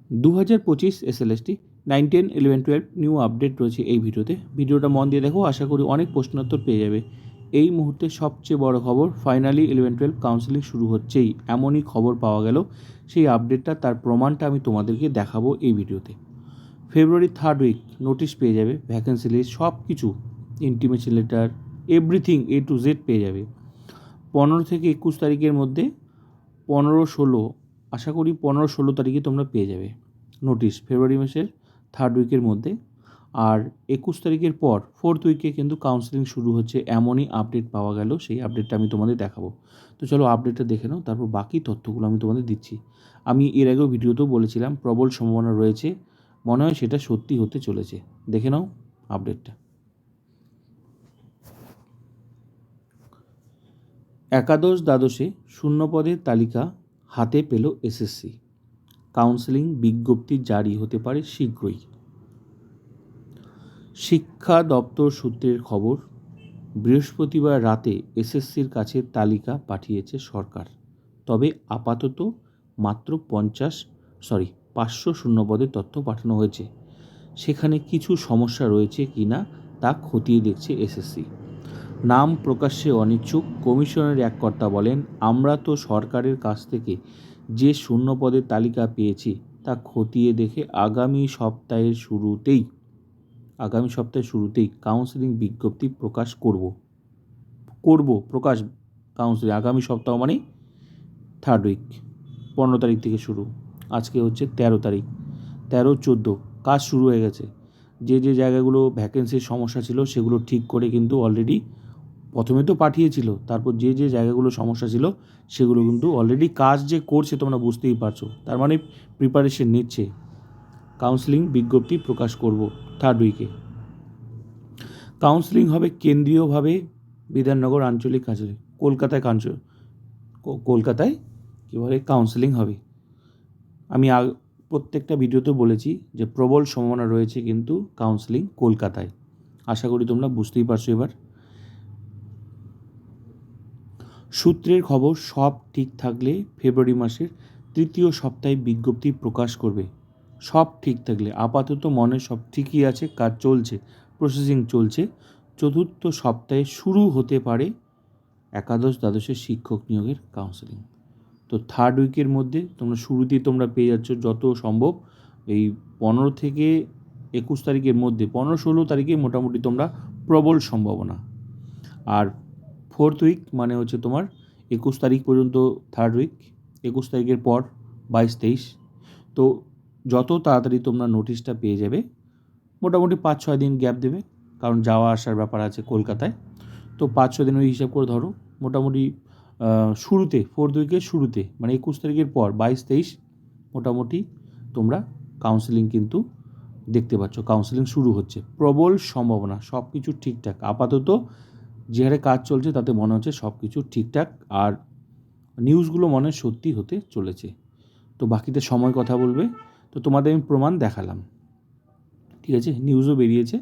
2025 SLST 9, 10, 11, 12 new update রয়েছে এই ভিডিওটা মন দিয়ে দেখো, আশা করি অনেক প্রশ্নোত্তর পেয়ে যাবে। এই মুহূর্তে সবচেয়ে বড় খবর, ফাইনালি 11, 12 কাউন্সেলিং শুরু হচ্ছেই, এমনই খবর পাওয়া গেল। সেই আপডেটটা, তার প্রমাণটা আমি তোমাদেরকে দেখাবো এই ভিডিওতে। ফেব্রুয়ারি 3rd উইক নোটিশ পেয়ে যাবে, ভ্যাকেন্সি লিস্ট সব কিছু, intimation letter, everything A to Z পেয়ে যাবে। 15 থেকে 21 তারিখের মধ্যে, 15-16, আশা করি 15-16 তারিখে তোমরা পেয়ে যাবে নোটিশ, ফেব্রুয়ারি মাসের 3rd উইকের মধ্যে। আর 21 তারিখের পর 4th উইকে কিন্তু কাউন্সেলিং শুরু হচ্ছে, এমনই আপডেট পাওয়া গেল। সেই আপডেটটা আমি তোমাদের দেখাবো। তো চলো আপডেটটা দেখে নাও, তারপর বাকি তথ্যগুলো আমি তোমাদের দিচ্ছি। আমি এর আগেও ভিডিওতেও বলেছিলাম প্রবল সম্ভাবনা রয়েছে, মনে হয় সেটা সত্যি হতে চলেছে। দেখে নাও আপডেটটা। একাদশ দ্বাদশে শূন্য পদের তালিকা হাতে পেল এসএসসি, কাউন্সেলিং বিজ্ঞপ্তি জারি হতে পারে শীঘ্রই। শিক্ষা দপ্তর সূত্রের খবর, বৃহস্পতিবার রাতে এসএসসির কাছে তালিকা পাঠিয়েছে সরকার। তবে আপাতত মাত্র 500 শূন্যপদের তথ্য পাঠানো হয়েছে। সেখানে কিছু সমস্যা রয়েছে কিনা তা খতিয়ে দেখছে এসএসসি। নাম প্রকাশ্যে অনিচ্ছুক কমিশনের এক কর্তা বলেন, আমরা তো সরকারের কাছ থেকে যে শূন্যপদের তালিকা পেয়েছি তা খতিয়ে দেখে আগামী সপ্তাহের শুরুতেই কাউন্সেলিং বিজ্ঞপ্তি প্রকাশ করব। কাউন্সেলিং আগামী সপ্তাহ মানে 3rd উইক, 15 তারিখ থেকে শুরু। আজকে হচ্ছে 13 তারিখ, 13-14 কাজ শুরু হয়ে গেছে। যে জায়গাগুলো ভ্যাকেন্সির সমস্যা ছিল সেগুলো ঠিক করে কিন্তু অলরেডি প্রথমে তো পাঠিয়েছিল, তারপর যে জায়গাগুলো সমস্যা ছিল সেগুলো কিন্তু অলরেডি কাজ যে করছে তোমরা বুঝতেই পারছো, তার মানে প্রিপারেশন নিচ্ছে। কাউন্সেলিং বিজ্ঞপ্তি প্রকাশ করব 3rd উইকে। কাউন্সেলিং হবে কেন্দ্রীয়ভাবে বিধাননগর আঞ্চলিক কার্যালয়, কলকাতায় কীভাবে কাউন্সেলিং হবে। আমি প্রত্যেকটা ভিডিওতে বলেছি যে প্রবল সম্ভাবনা রয়েছে কিন্তু কাউন্সেলিং কলকাতায়। আশা করি তোমরা বুঝতেই পারছো এবার। সূত্রের খবর, সব ঠিক থাকলে ফেব্রুয়ারি মাসের 3য় সপ্তাহে বিজ্ঞপ্তি প্রকাশ করবে। সব ঠিক থাকলে, আপাতত মনে সব ঠিকই আছে, কাজ চলছে, প্রসেসিং চলছে। 4র্থ সপ্তাহে শুরু হতে পারে একাদশ দ্বাদশের শিক্ষক নিয়োগের কাউন্সেলিং। তো 3rd উইকের মধ্যে শুরুতেই তোমরা পেয়ে যাচ্ছ যত সম্ভব। এই 15 থেকে 21 তারিখের মধ্যে, 15-16 তারিখে মোটামুটি তোমরা প্রবল সম্ভাবনা। আর 4th উইক মানে হচ্ছে তোমার 21 তারিখ পর্যন্ত 3rd উইক, 21 তারিখের পর 22-23। তো যত তাড়াতাড়ি তোমরা নোটিশটা পেয়ে যাবে, মোটামুটি 5-6 দিন গ্যাপ দেবে, কারণ যাওয়া আসার ব্যাপার আছে কলকাতায়। তো 5-6 দিন ওই হিসাব করে ধরো, মোটামুটি শুরুতে 4th উইকের শুরুতে মানে 21 তারিখের পর 22-23 মোটামুটি তোমরা কাউন্সেলিং কিন্তু দেখতে পাচ্ছ, কাউন্সেলিং শুরু হচ্ছে। প্রবল সম্ভাবনা, সব কিছু ঠিকঠাক। আপাতত যে হারে কাজ চলছে তাতে মনে হচ্ছে সব কিছু ঠিকঠাক, আর নিউজগুলো মনে সত্যি হতে চলেছে। তো বাকিতে সময় কথা বলবে। তো তোমাদের আমি প্রমাণ দেখালাম, ঠিক আছে, নিউজও বেরিয়েছে,